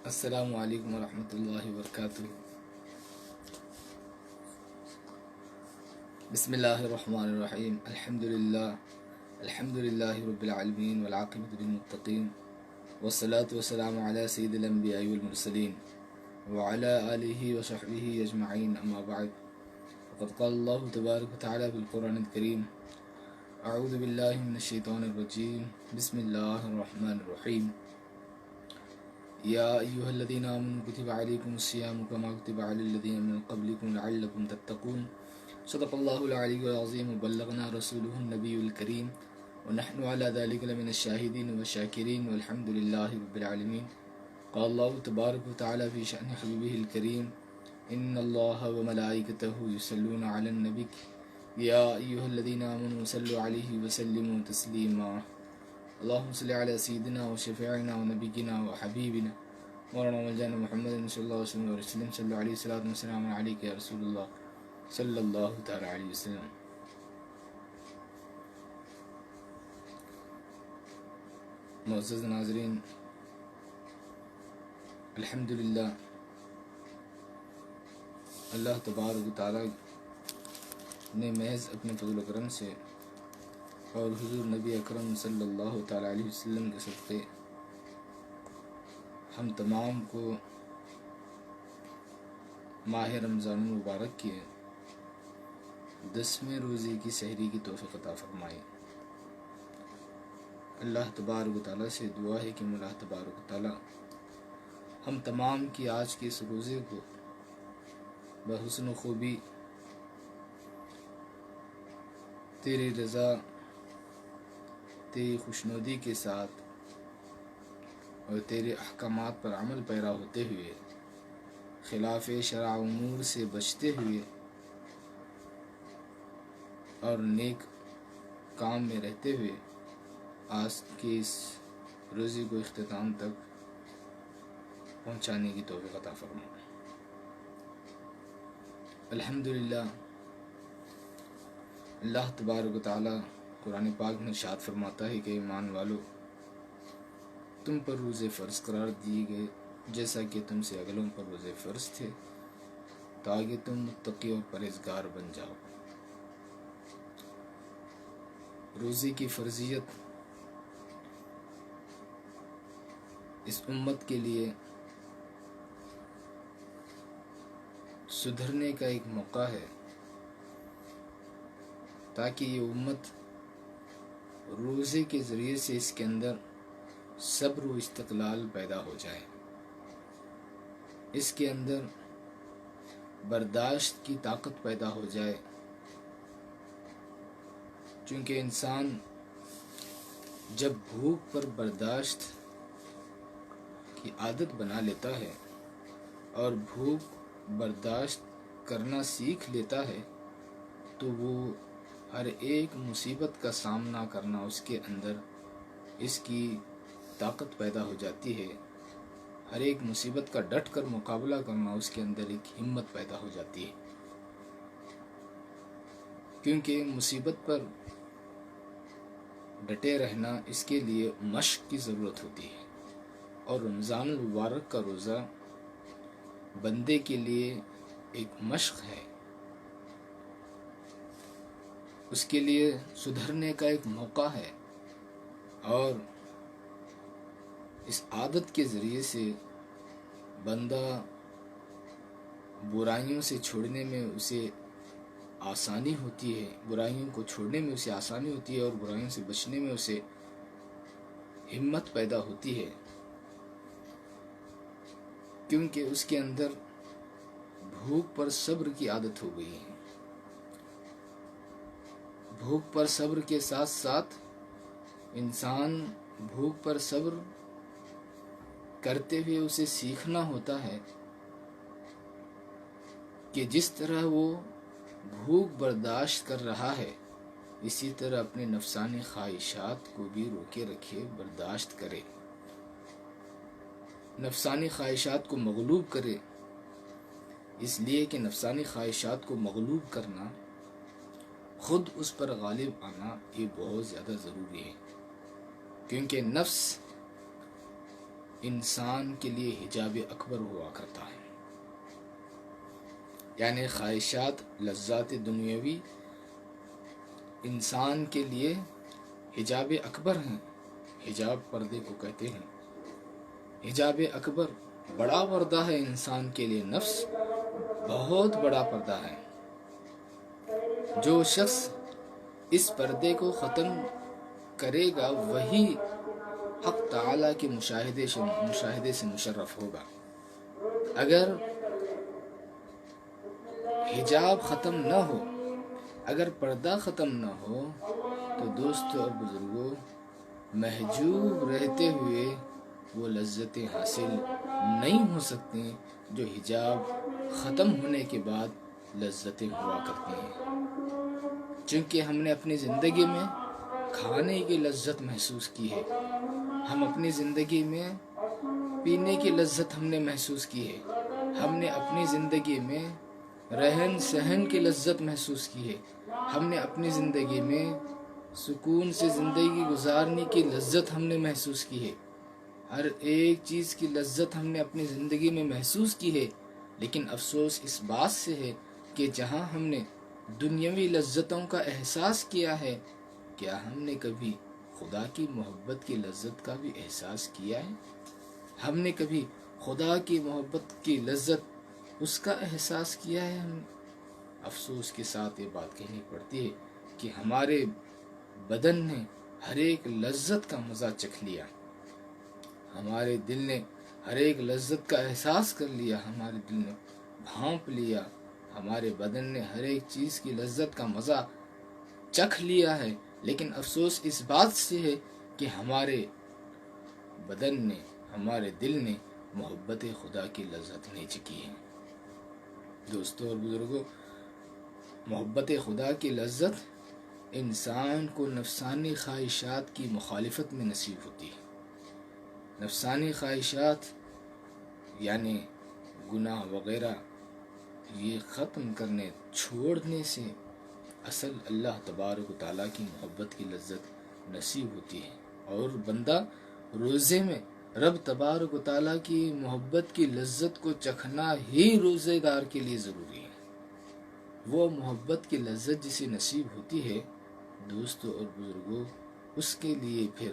السلام علیکم ورحمۃ اللہ وبرکاتہ۔ بسم اللہ الرحمن الرحیم۔ الحمد للہ رب العالمین والعاقبۃ للمتقین والصلاة والسلام علی سید الانبیاء والمرسلین وعلی آلہ وصحبہ اجمعین، اما بعد، فقد قال اللہ تبارک وتعالی فی القرآن الکریم: اعوذ باللہ من الشیطان الرجیم، بسم اللہ الرحمن الرحیم۔ یا ایھا الذین آمنوا کتب علیکم الصیام کما کتب علی الذین من قبلکم لعلکم تتقون۔ صدق اللہ العلی العظیم وبلغنا رسولہ النبی الکریم ونحن علی ذلک لمن الشاہدین والشاکرین والحمد للہ رب العالمین۔ قال اللہ تبارک وتعالی فی شأن حبیبہ الکریم: ان اللہ وملائکتہ یصلون علی النبی یا ایھا الذین آمنوا صلوا علیہ وسلموا تسلیما۔ اللہم صلی علی سیدنا و شفیعنا و نبینا و حبیبنا مولانا مولانا محمد صلی اللہ علیہ وسلم صلی اللہ علیہ وسلم وسلام علیک یا رسول اللہ صلی اللہ تعالی علیہ وسلم۔ معزز ناظرین، الحمدللہ اللہ تبارک و تعالی نے محض اپنے فضل و کرم سے اور حضور نبی اکرم صلی اللہ تعالی علیہ وسلم کے صدقے ہم تمام کو ماہ رمضان المبارک کے 10ویں روزے کی سحری کی توفیق عطا فرمائے۔ اللہ تبارک و تعالیٰ سے دعا ہے کہ مولا تبارک و تعالیٰ ہم تمام کی آج کے اس روزے کو بحسن و خوبی تیری رضا، تیری خوشنودی کے ساتھ اور تیرے احکامات پر عمل پیرا ہوتے ہوئے، خلاف شرع امور سے بچتے ہوئے اور نیک کام میں رہتے ہوئے آج کے اس روزے کو اختتام تک پہنچانے کی توفیق عطا فرما۔ الحمدللہ اللہ تبارک و تعالی قرآن پاک میں ارشاد فرماتا ہے کہ ایمان والو، تم پر روزے فرض قرار دیے گئے جیسا کہ تم سے اگلوں پر روزے فرض تھے، تاکہ تم متقی اور پرہیزگار بن جاؤ۔ روزے کی فرضیت اس امت کے لیے سدھرنے کا ایک موقع ہے، تاکہ یہ امت روزے کے ذریعے سے اس کے اندر صبر و استقلال پیدا ہو جائے، اس کے اندر برداشت کی طاقت پیدا ہو جائے، چونکہ انسان جب بھوک پر برداشت کی عادت بنا لیتا ہے اور بھوک برداشت کرنا سیکھ لیتا ہے تو وہ ہر ایک مصیبت کا سامنا کرنا اس کے اندر اس کی طاقت پیدا ہو جاتی ہے، ہر ایک مصیبت کا ڈٹ کر مقابلہ کرنا اس کے اندر ایک ہمت پیدا ہو جاتی ہے، کیونکہ مصیبت پر ڈٹے رہنا اس کے لیے مشق کی ضرورت ہوتی ہے، اور رمضان المبارک کا روزہ بندے کے لیے ایک مشق ہے، اس کے لیے سدھرنے کا ایک موقع ہے، اور اس عادت کے ذریعے سے بندہ برائیوں سے چھوڑنے میں اسے آسانی ہوتی ہے، برائیوں کو چھوڑنے میں اسے آسانی ہوتی ہے، اور برائیوں سے بچنے میں اسے ہمت پیدا ہوتی ہے، کیونکہ اس کے اندر بھوک پر صبر کی عادت ہو گئی ہے۔ بھوک پر صبر کے ساتھ ساتھ انسان بھوک پر صبر کرتے ہوئے اسے سیکھنا ہوتا ہے کہ جس طرح وہ بھوک برداشت کر رہا ہے، اسی طرح اپنے نفسانی خواہشات کو بھی روکے رکھے برداشت کرے، نفسانی خواہشات کو مغلوب کرے، اس لیے کہ نفسانی خواہشات کو مغلوب کرنا، خود اس پر غالب آنا، یہ بہت زیادہ ضروری ہے، کیونکہ نفس انسان کے لیے حجاب اکبر ہوا کرتا ہے، یعنی خواہشات لذات دنیاوی انسان کے لیے حجاب اکبر ہیں۔ حجاب پردے کو کہتے ہیں۔ حجاب اکبر بڑا پردہ ہے انسان کے لیے، نفس بہت بڑا پردہ ہے۔ جو شخص اس پردے کو ختم کرے گا وہی حق تعالیٰ کے مشاہدے سے مشرف ہوگا۔ اگر حجاب ختم نہ ہو، اگر پردہ ختم نہ ہو تو دوستوں اور بزرگوں، محجوب رہتے ہوئے وہ لذتیں حاصل نہیں ہو سکتی جو حجاب ختم ہونے کے بعد لذتیں ہوا کرتی ہیں۔ چونکہ ہم نے اپنی زندگی میں کھانے کی لذت محسوس کی ہے، ہم اپنی زندگی میں پینے کی لذت ہم نے محسوس کی ہے، ہم نے اپنی زندگی میں رہن سہن کی لذت محسوس کی ہے، ہم نے اپنی زندگی میں سکون سے زندگی گزارنے کی لذت ہم نے محسوس کی ہے۔ ہر ایک چیز کی لذت ہم نے اپنی زندگی میں محسوس کی ہے، لیکن افسوس اس بات سے ہے کہ جہاں ہم نے دنیاوی لذتوں کا احساس کیا ہے، کیا ہم نے کبھی خدا کی محبت کی لذت کا بھی احساس کیا ہے؟ ہم نے کبھی خدا کی محبت کی لذت اس کا احساس کیا ہے؟ ہم افسوس کے ساتھ یہ بات کہنی پڑتی ہے کہ ہمارے بدن نے ہر ایک لذت کا مزہ چکھ لیا، ہمارے دل نے ہر ایک لذت کا احساس کر لیا، ہمارے دل نے بھانپ لیا، ہمارے بدن نے ہر ایک چیز کی لذت کا مزہ چکھ لیا ہے، لیکن افسوس اس بات سے ہے کہ ہمارے بدن نے، ہمارے دل نے محبت خدا کی لذت نہیں چکھی ہے۔ دوستوں اور بزرگوں، محبت خدا کی لذت انسان کو نفسانی خواہشات کی مخالفت میں نصیب ہوتی ہے۔ نفسانی خواہشات یعنی گناہ وغیرہ یہ ختم کرنے، چھوڑنے سے اصل اللہ تبارک و تعالیٰ کی محبت کی لذت نصیب ہوتی ہے، اور بندہ روزے میں رب تبارک و تعالیٰ کی محبت کی لذت کو چکھنا ہی روزے دار کے لیے ضروری ہے۔ وہ محبت کی لذت جسے نصیب ہوتی ہے دوستوں اور بزرگوں، اس کے لیے پھر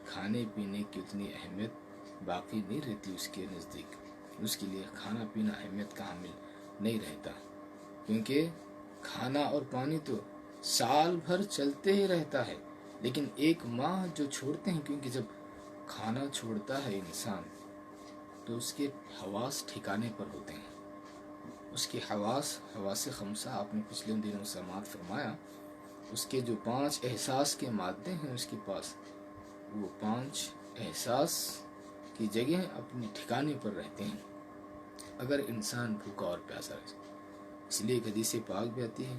کھانے پینے کی اتنی اہمیت باقی نہیں رہتی اس کے نزدیک، اس کے لیے کھانا پینا اہمیت کا حامل نہیں رہتا، کیونکہ کھانا اور پانی تو سال بھر چلتے ہی رہتا ہے، لیکن ایک ماہ جو چھوڑتے ہیں، کیونکہ جب کھانا چھوڑتا ہے انسان تو اس کے حواس ٹھکانے پر ہوتے ہیں، اس کے حواس خمسہ آپ نے پچھلے دنوں سماعت فرمایا، اس کے جو 5 احساس کے مادے ہیں اس کے پاس، وہ 5 احساس کی جگہ اپنے ٹھکانے پر رہتے ہیں اگر انسان بھوکا اور پیاسا رہے۔ اس لیے ایک حدیث پاک بھی آتی ہے،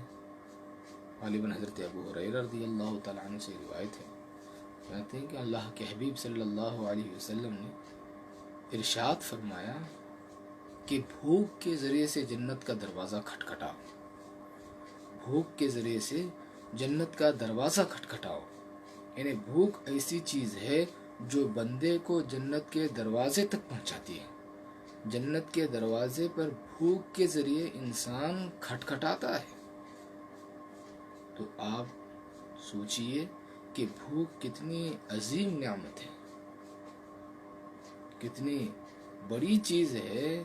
غالباً حضرت ابو ہریرہ رضی اللہ تعالیٰ عنہ سے روایت ہے، کہتے ہیں کہ اللہ کے حبیب صلی اللہ علیہ وسلم نے ارشاد فرمایا کہ بھوک کے ذریعے سے جنت کا دروازہ کھٹکھٹاؤ، بھوک کے ذریعے سے جنت کا دروازہ کھٹکھٹاؤ، یعنی بھوک ایسی چیز ہے جو بندے کو جنت کے دروازے تک پہنچاتی ہے۔ جنت کے دروازے پر بھوک کے ذریعے انسان کھٹکھٹاتا ہے، تو آپ سوچئے کہ بھوک کتنی عظیم نعمت ہے، کتنی بڑی چیز ہے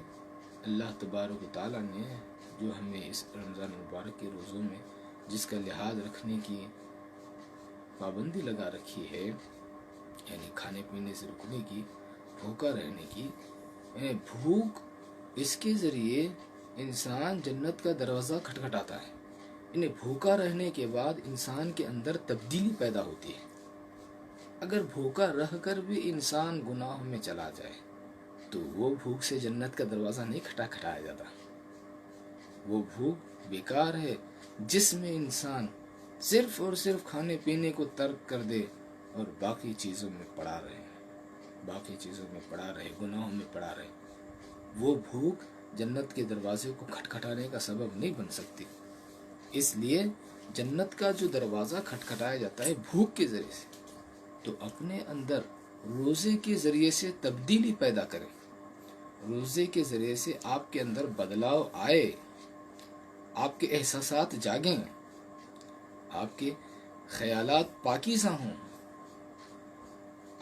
اللہ تبارک و تعالیٰ نے جو ہمیں اس رمضان مبارک کے روزوں میں جس کا لحاظ رکھنے کی پابندی لگا رکھی ہے، یعنی کھانے پینے سے رکنے کی، بھوکا رہنے کی، یعنی بھوک اس کے ذریعے انسان جنت کا دروازہ کھٹکھٹاتا ہے، یعنی بھوکا رہنے کے بعد انسان کے اندر تبدیلی پیدا ہوتی ہے۔ اگر بھوکا رہ کر بھی انسان گناہ میں چلا جائے تو وہ بھوک سے جنت کا دروازہ نہیں کھٹکھٹایا جاتا، وہ بھوک بیکار ہے جس میں انسان صرف اور صرف کھانے پینے کو ترک کر دے اور باقی چیزوں میں پڑا رہے، گناہوں میں پڑا رہے، وہ بھوک جنت کے دروازے کو کھٹکھٹانے کا سبب نہیں بن سکتی۔ اس لیے جنت کا جو دروازہ کھٹکھٹایا جاتا ہے بھوک کے ذریعے سے، تو اپنے اندر روزے کے ذریعے سے تبدیلی پیدا کریں، روزے کے ذریعے سے آپ کے اندر بدلاؤ آئے، آپ کے احساسات جاگیں، آپ کے خیالات پاکیزہ ہوں،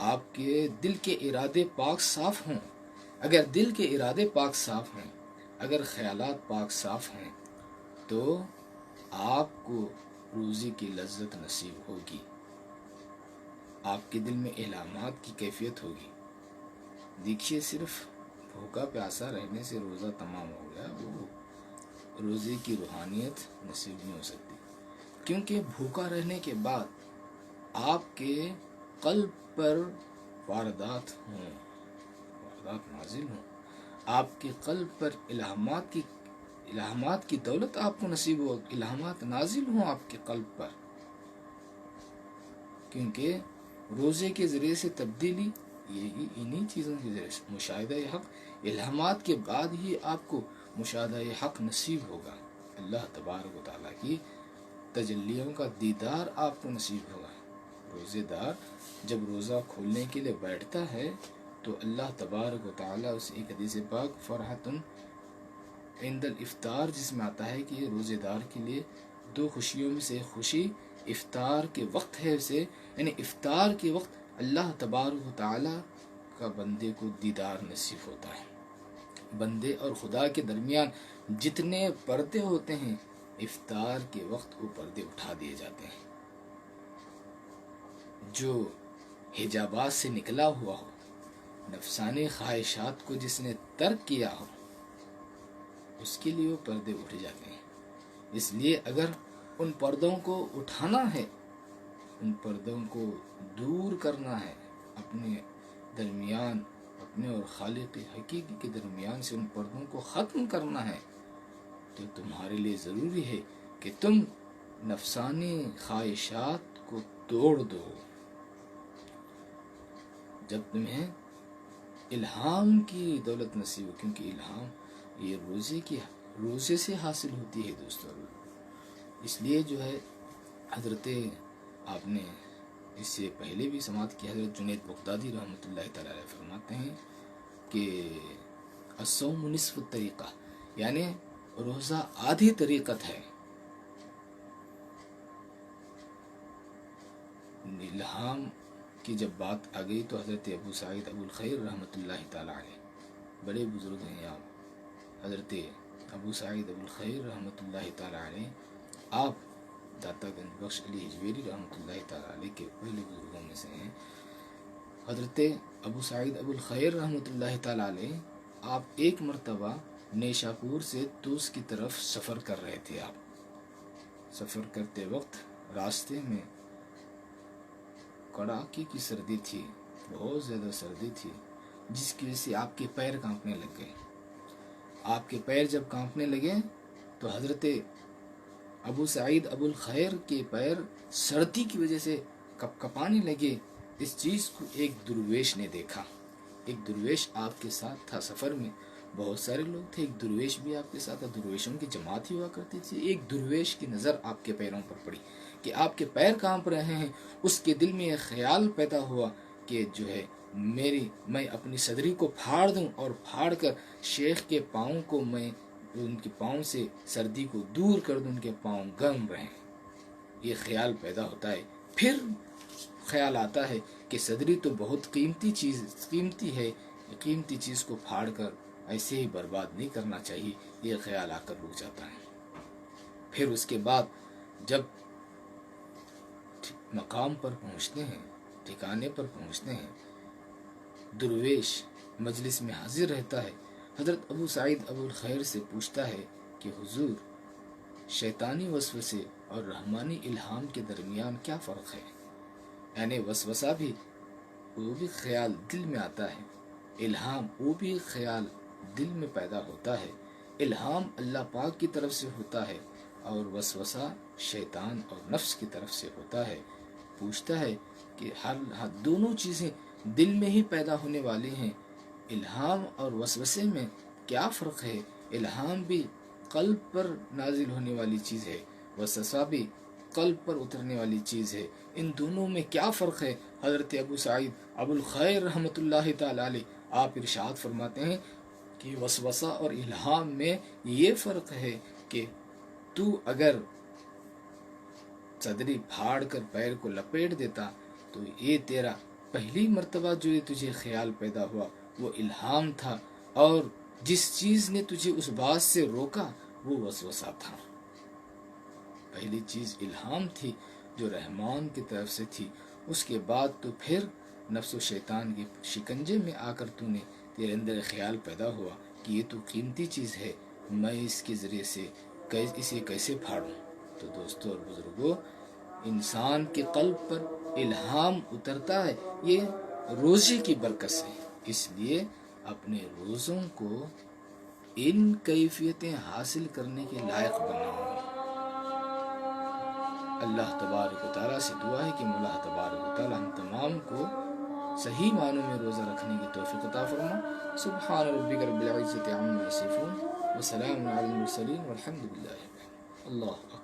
آپ کے دل کے ارادے پاک صاف ہوں۔ اگر دل کے ارادے پاک صاف ہیں، اگر خیالات پاک صاف ہیں، تو آپ کو روزے کی لذت نصیب ہوگی، آپ کے دل میں الہامات کی کیفیت ہوگی۔ دیکھیے، صرف بھوکا پیاسا رہنے سے روزہ تمام ہو گیا، وہ روزے کی روحانیت نصیب نہیں ہو سکتی، کیونکہ بھوکا رہنے کے بعد آپ کے قلب پر واردات نازل ہوں، آپ کے قلب پر الہامات کی دولت آپ کو نصیب ہو، الہامات نازل ہوں آپ کے قلب پر، کیونکہ روزے کے ذریعے سے تبدیلی یہی انہی چیزوں کے ذریعے سے مشاہدہ حق، الہامات کے بعد ہی آپ کو مشاہدہ حق نصیب ہوگا، اللہ تبارک و تعالیٰ کی تجلیوں کا دیدار آپ کو نصیب ہوگا۔ روزے دار جب روزہ کھولنے کے لیے بیٹھتا ہے تو اللہ تبارک و تعالیٰ اس ایک حدیث پاک فرحتن عند الافطار، جس میں آتا ہے کہ روزے دار کے لیے دو خوشیوں میں سے خوشی افطار کے وقت ہے، اسے یعنی افطار کے وقت اللہ تبارک و تعالیٰ کا بندے کو دیدار نصیب ہوتا ہے۔ بندے اور خدا کے درمیان جتنے پردے ہوتے ہیں، افطار کے وقت وہ پردے اٹھا دیے جاتے ہیں۔ جو حجابات سے نکلا ہوا ہو، نفسانی خواہشات کو جس نے ترک کیا ہو، اس کے لیے وہ پردے اٹھ جاتے ہیں۔ اس لیے اگر ان پردوں کو اٹھانا ہے، ان پردوں کو دور کرنا ہے، اپنے درمیان، اپنے اور خالق حقیقی کے درمیان سے ان پردوں کو ختم کرنا ہے، تو تمہارے لیے ضروری ہے کہ تم نفسانی خواہشات کو توڑ دو۔ جب تمہیں الہام کی دولت نصیب ہو، کیونکہ الہام یہ روزے سے حاصل ہوتی ہے دوستو۔ اس لیے جو ہے حضرت، آپ نے اس سے پہلے بھی سماعت کی، حضرت جنید بغدادی رحمۃ اللہ تعالی علیہ فرماتے ہیں کہ الصوم نصف الطریقہ، یعنی روزہ آدھی طریقت ہے۔ الہام کی جب بات آ گئی تو حضرت ابو سعید ابو الخیر رحمۃ اللہ تعالی علیہ، بڑے بزرگ ہیں آپ، حضرت ابو سعید ابو الخیر رحمۃ اللہ تعالی علیہ، آپ داتا گنج بخش علی حجویری رحمۃ اللہ تعالی علیہ کے پہلے بزرگوں میں سے ہیں۔ حضرت ابو سعید ابو الخیر رحمۃ اللہ تعالی علیہ، آپ ایک مرتبہ نیشاپور سے توس کی طرف سفر کر رہے تھے۔ آپ سفر کرتے وقت راستے میں کڑاکی کی سردی تھی، بہت زیادہ سردی تھی، جس کی وجہ سے آپ کے پیر کانپنے لگ گئے۔ آپ کے پیر جب کانپنے لگے تو حضرت ابو سعید ابو الخیر کے پیر سردی کی وجہ سے کپ کپانے لگے۔ اس چیز کو ایک درویش نے دیکھا۔ ایک درویش آپ کے ساتھ تھا، سفر میں بہت سارے لوگ تھے، ایک درویش بھی آپ کے ساتھ تھا، درویشوں کی جماعت ہی ہوا کرتی تھی۔ ایک درویش کی نظر آپ کے پیروں پر پڑی کہ آپ کے پیر کانپ رہے ہیں۔ اس کے دل میں ایک خیال پیدا ہوا کہ جو ہے میں اپنی صدری کو پھاڑ دوں اور پھاڑ کر شیخ کے پاؤں کو میں ان کے پاؤں سے سردی کو دور کر دوں، ان کے پاؤں گرم رہیں۔ یہ خیال پیدا ہوتا ہے۔ پھر خیال آتا ہے کہ صدری تو بہت قیمتی ہے، قیمتی چیز کو پھاڑ کر ایسے ہی برباد نہیں کرنا چاہیے۔ یہ خیال آ کر رک جاتا ہے۔ پھر اس کے بعد جب مقام پر پہنچتے ہیں، ٹھکانے پر پہنچتے ہیں، درویش مجلس میں حاضر رہتا ہے۔ حضرت ابو سعید ابو الخیر سے پوچھتا ہے کہ حضور، شیطانی وسوسے اور رحمانی الہام کے درمیان کیا فرق ہے؟ یعنی وسوسہ بھی وہ بھی خیال دل میں آتا ہے، الہام وہ بھی خیال دل میں پیدا ہوتا ہے۔ الہام اللہ پاک کی طرف سے ہوتا ہے اور وسوسہ شیطان اور نفس کی طرف سے ہوتا ہے۔ پوچھتا ہے کہ دونوں چیزیں دل میں ہی پیدا ہونے والی ہیں، الہام اور وسوسے میں کیا فرق ہے؟ الہام بھی قلب پر نازل ہونے والی چیز ہے، وسوسہ بھی قلب پر اترنے والی چیز ہے۔ ان دونوں میں کیا فرق ہے؟ حضرت ابو سعید ابو الخیر رحمۃ اللہ تعالی علیہ آپ ارشاد فرماتے ہیں کہ وسوسہ اور الہام میں یہ فرق ہے کہ تو اگر صدری پھاڑ کر پیر کو لپیٹ دیتا تو یہ تیرا پہلی مرتبہ جو یہ تجھے خیال پیدا ہوا وہ الہام تھا، اور جس چیز نے تجھے اس بات سے روکا وہ وسوسہ تھا۔ پہلی چیز الہام تھی جو رحمان کی طرف سے تھی، اس کے بعد تو پھر نفس و شیطان کے شکنجے میں آ کر تو نے تیرے اندر خیال پیدا ہوا کہ یہ تو قیمتی چیز ہے، میں اس کے ذریعے سے اسے کیسے پھاڑوں۔ تو دوستو اور بزرگوں، انسان کے قلب پر الہام اترتا ہے یہ روزے کی برکت سے، اس لیے اپنے روزوں کو ان کیفیتیں حاصل کرنے کے لائق بناؤ۔ اللہ تبارک و تعالیٰ سے دعا ہے کہ مولا تبارک و تعالیٰ ہم تمام کو صحیح معنوں میں روزہ رکھنے کی توفیق عطا فرما۔ سبحان ربک رب العزت عما یصفون وسلام علی المرسلین والحمد للہ۔ اللہ